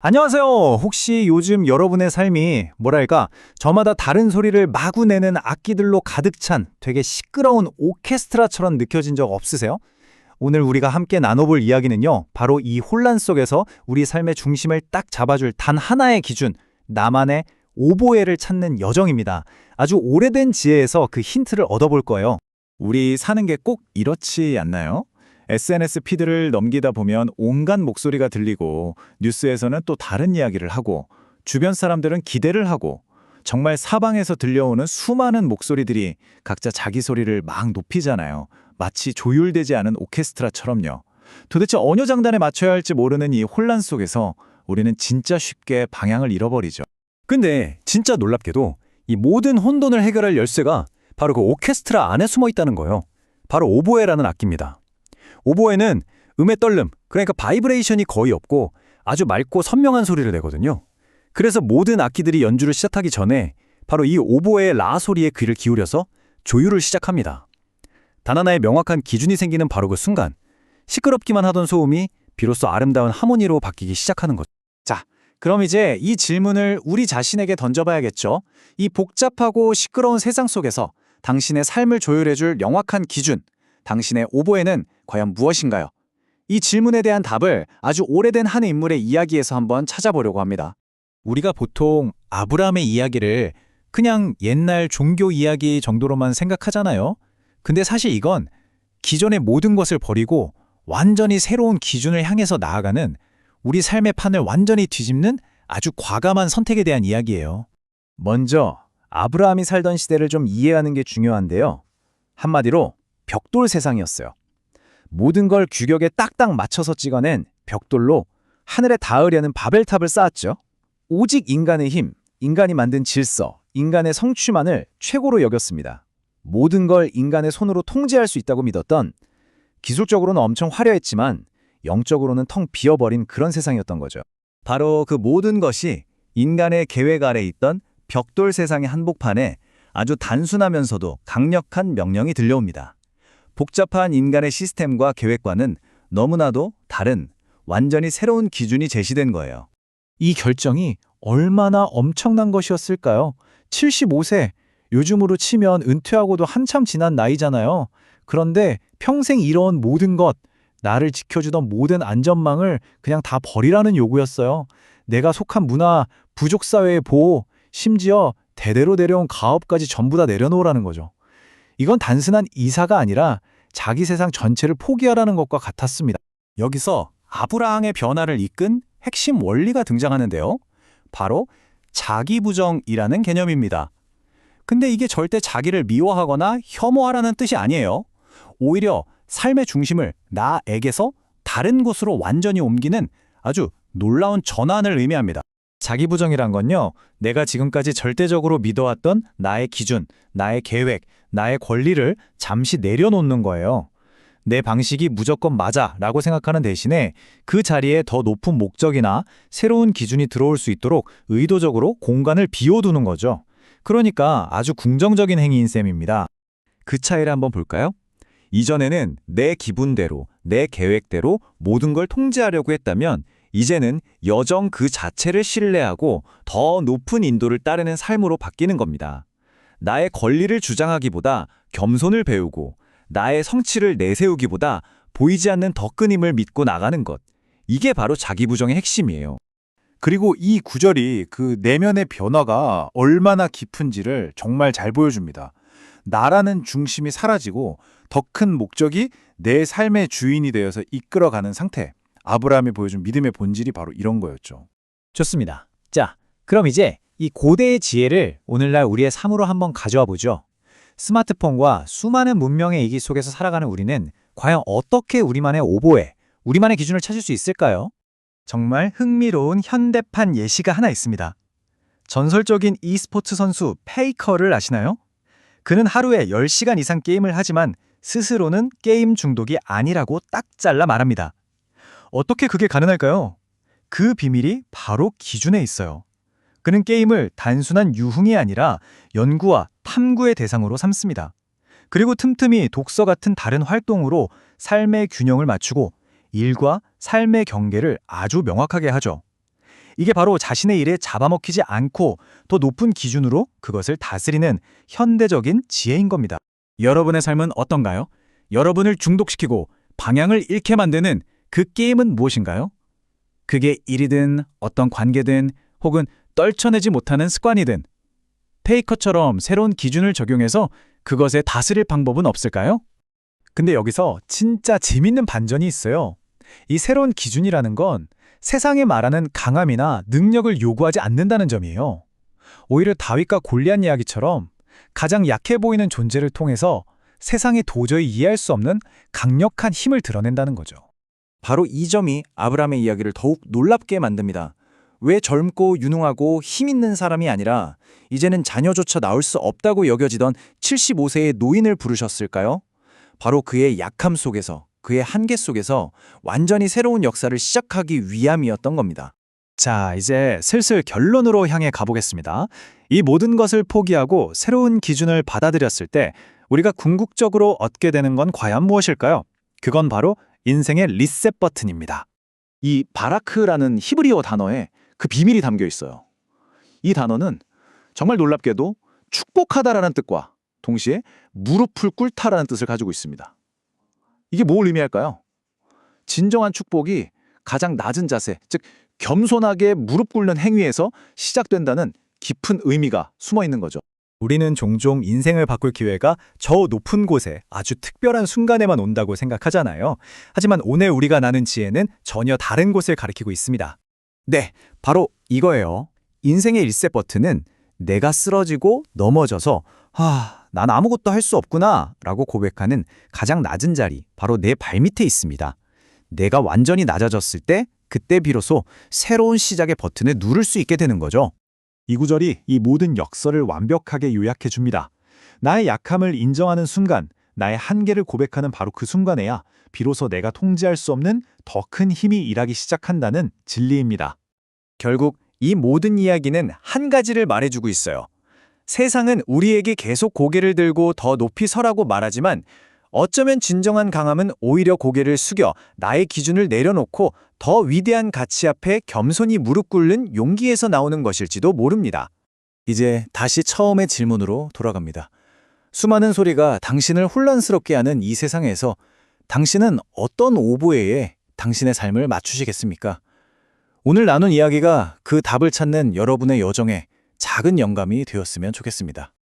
안녕하세요. 혹시 요즘 여러분의 삶이 뭐랄까 저마다 다른 소리를 마구 내는 악기들로 가득 찬 되게 시끄러운 오케스트라처럼 느껴진 적 없으세요? 오늘 우리가 함께 나눠볼 이야기는요. 바로 이 혼란 속에서 우리 삶의 중심을 딱 잡아줄 단 하나의 기준, 나만의 오보에를 찾는 여정입니다. 아주 오래된 지혜에서 그 힌트를 얻어볼 거예요. 우리 사는 게 꼭 이렇지 않나요? SNS 피드를 넘기다 보면 온갖 목소리가 들리고 뉴스에서는 또 다른 이야기를 하고 주변 사람들은 기대를 하고 정말 사방에서 들려오는 수많은 목소리들이 각자 자기 소리를 막 높이잖아요. 마치 조율되지 않은 오케스트라처럼요. 도대체 어느 장단에 맞춰야 할지 모르는 이 혼란 속에서 우리는 진짜 쉽게 방향을 잃어버리죠. 근데 진짜 놀랍게도 이 모든 혼돈을 해결할 열쇠가 바로 그 오케스트라 안에 숨어 있다는 거예요. 바로 오보에라는 악기입니다. 오보에는 음의 떨림, 그러니까 바이브레이션이 거의 없고 아주 맑고 선명한 소리를 내거든요. 그래서 모든 악기들이 연주를 시작하기 전에 바로 이 오보에의 라 소리에 귀를 기울여서 조율을 시작합니다. 단 하나의 명확한 기준이 생기는 바로 그 순간, 시끄럽기만 하던 소음이 비로소 아름다운 하모니로 바뀌기 시작하는 거죠. 자, 그럼 이제 이 질문을 우리 자신에게 던져봐야겠죠. 이 복잡하고 시끄러운 세상 속에서 당신의 삶을 조율해줄 명확한 기준, 당신의 오보에는 과연 무엇인가요? 이 질문에 대한 답을 아주 오래된 한 인물의 이야기에서 한번 찾아보려고 합니다. 우리가 보통 아브라함의 이야기를 그냥 옛날 종교 이야기 정도로만 생각하잖아요. 근데 사실 이건 기존의 모든 것을 버리고 완전히 새로운 기준을 향해서 나아가는 우리 삶의 판을 완전히 뒤집는 아주 과감한 선택에 대한 이야기예요. 먼저 아브라함이 살던 시대를 좀 이해하는 게 중요한데요. 한마디로 벽돌 세상이었어요. 모든 걸 규격에 딱딱 맞춰서 찍어낸 벽돌로 하늘에 닿으려는 바벨탑을 쌓았죠. 오직 인간의 힘, 인간이 만든 질서, 인간의 성취만을 최고로 여겼습니다. 모든 걸 인간의 손으로 통제할 수 있다고 믿었던, 기술적으로는 엄청 화려했지만 영적으로는 텅 비어버린 그런 세상이었던 거죠. 바로 그 모든 것이 인간의 계획 아래 있던 벽돌 세상의 한복판에 아주 단순하면서도 강력한 명령이 들려옵니다. 복잡한 인간의 시스템과 계획과는 너무나도 다른, 완전히 새로운 기준이 제시된 거예요. 이 결정이 얼마나 엄청난 것이었을까요? 75세, 요즘으로 치면 은퇴하고도 한참 지난 나이잖아요. 그런데 평생 이뤄온 모든 것, 나를 지켜주던 모든 안전망을 그냥 다 버리라는 요구였어요. 내가 속한 문화, 부족사회의 보호, 심지어 대대로 내려온 가업까지 전부 다 내려놓으라는 거죠. 이건 단순한 이사가 아니라 자기 세상 전체를 포기하라는 것과 같았습니다. 여기서 아브라함의 변화를 이끈 핵심 원리가 등장하는데요. 바로 자기부정이라는 개념입니다. 근데 이게 절대 자기를 미워하거나 혐오하라는 뜻이 아니에요. 오히려 삶의 중심을 나에게서 다른 곳으로 완전히 옮기는 아주 놀라운 전환을 의미합니다. 자기부정이란 건요, 내가 지금까지 절대적으로 믿어왔던 나의 기준, 나의 계획, 나의 권리를 잠시 내려놓는 거예요. 내 방식이 무조건 맞아 라고 생각하는 대신에 그 자리에 더 높은 목적이나 새로운 기준이 들어올 수 있도록 의도적으로 공간을 비워두는 거죠. 그러니까 아주 긍정적인 행위인 셈입니다. 그 차이를 한번 볼까요? 이전에는 내 기분대로, 내 계획대로 모든 걸 통제하려고 했다면 이제는 여정 그 자체를 신뢰하고 더 높은 인도를 따르는 삶으로 바뀌는 겁니다. 나의 권리를 주장하기보다 겸손을 배우고 나의 성취를 내세우기보다 보이지 않는 더 큰 힘을 믿고 나가는 것. 이게 바로 자기부정의 핵심이에요. 그리고 이 구절이 그 내면의 변화가 얼마나 깊은지를 정말 잘 보여줍니다. 나라는 중심이 사라지고 더 큰 목적이 내 삶의 주인이 되어서 이끌어가는 상태. 아브라함이 보여준 믿음의 본질이 바로 이런 거였죠. 좋습니다. 자, 그럼 이제 이 고대의 지혜를 오늘날 우리의 삶으로 한번 가져와 보죠. 스마트폰과 수많은 문명의 이기 속에서 살아가는 우리는 과연 어떻게 우리만의 오보에, 우리만의 기준을 찾을 수 있을까요? 정말 흥미로운 현대판 예시가 하나 있습니다. 전설적인 e스포츠 선수 페이커를 아시나요? 그는 하루에 10시간 이상 게임을 하지만 스스로는 게임 중독이 아니라고 딱 잘라 말합니다. 어떻게 그게 가능할까요? 그 비밀이 바로 기준에 있어요. 그는 게임을 단순한 유흥이 아니라 연구와 탐구의 대상으로 삼습니다. 그리고 틈틈이 독서 같은 다른 활동으로 삶의 균형을 맞추고 일과 삶의 경계를 아주 명확하게 하죠. 이게 바로 자신의 일에 잡아먹히지 않고 더 높은 기준으로 그것을 다스리는 현대적인 지혜인 겁니다. 여러분의 삶은 어떤가요? 여러분을 중독시키고 방향을 잃게 만드는 그 게임은 무엇인가요? 그게 일이든 어떤 관계든 혹은 떨쳐내지 못하는 습관이든 페이커처럼 새로운 기준을 적용해서 그것에 다스릴 방법은 없을까요? 근데 여기서 진짜 재밌는 반전이 있어요. 이 새로운 기준이라는 건 세상에 말하는 강함이나 능력을 요구하지 않는다는 점이에요. 오히려 다윗과 골리앗 이야기처럼 가장 약해 보이는 존재를 통해서 세상이 도저히 이해할 수 없는 강력한 힘을 드러낸다는 거죠. 바로 이 점이 아브라함의 이야기를 더욱 놀랍게 만듭니다. 왜 젊고 유능하고 힘 있는 사람이 아니라 이제는 자녀조차 낳을 수 없다고 여겨지던 75세의 노인을 부르셨을까요? 바로 그의 약함 속에서, 그의 한계 속에서 완전히 새로운 역사를 시작하기 위함이었던 겁니다. 자, 이제 슬슬 결론으로 향해 가보겠습니다. 이 모든 것을 포기하고 새로운 기준을 받아들였을 때 우리가 궁극적으로 얻게 되는 건 과연 무엇일까요? 그건 바로 인생의 리셋 버튼입니다. 이 바라크라는 히브리어 단어에 그 비밀이 담겨 있어요. 이 단어는 정말 놀랍게도 축복하다라는 뜻과 동시에 무릎을 꿇다라는 뜻을 가지고 있습니다. 이게 뭘 의미할까요? 진정한 축복이 가장 낮은 자세, 즉 겸손하게 무릎 꿇는 행위에서 시작된다는 깊은 의미가 숨어 있는 거죠. 우리는 종종 인생을 바꿀 기회가 저 높은 곳에 아주 특별한 순간에만 온다고 생각하잖아요. 하지만 오늘 우리가 나눈 지혜는 전혀 다른 곳을 가리키고 있습니다. 네, 바로 이거예요. 인생의 리셋 버튼은 내가 쓰러지고 넘어져서 난 아무것도 할 수 없구나 라고 고백하는 가장 낮은 자리, 바로 내 발밑에 있습니다. 내가 완전히 낮아졌을 때 그때 비로소 새로운 시작의 버튼을 누를 수 있게 되는 거죠. 이 구절이 이 모든 역설을 완벽하게 요약해 줍니다. 나의 약함을 인정하는 순간, 나의 한계를 고백하는 바로 그 순간에야 비로소 내가 통제할 수 없는 더 큰 힘이 일하기 시작한다는 진리입니다. 결국 이 모든 이야기는 한 가지를 말해주고 있어요. 세상은 우리에게 계속 고개를 들고 더 높이 서라고 말하지만 어쩌면 진정한 강함은 오히려 고개를 숙여 나의 기준을 내려놓고 더 위대한 가치 앞에 겸손히 무릎 꿇는 용기에서 나오는 것일지도 모릅니다. 이제 다시 처음의 질문으로 돌아갑니다. 수많은 소리가 당신을 혼란스럽게 하는 이 세상에서 당신은 어떤 오보에에 당신의 삶을 맞추시겠습니까? 오늘 나눈 이야기가 그 답을 찾는 여러분의 여정에 작은 영감이 되었으면 좋겠습니다.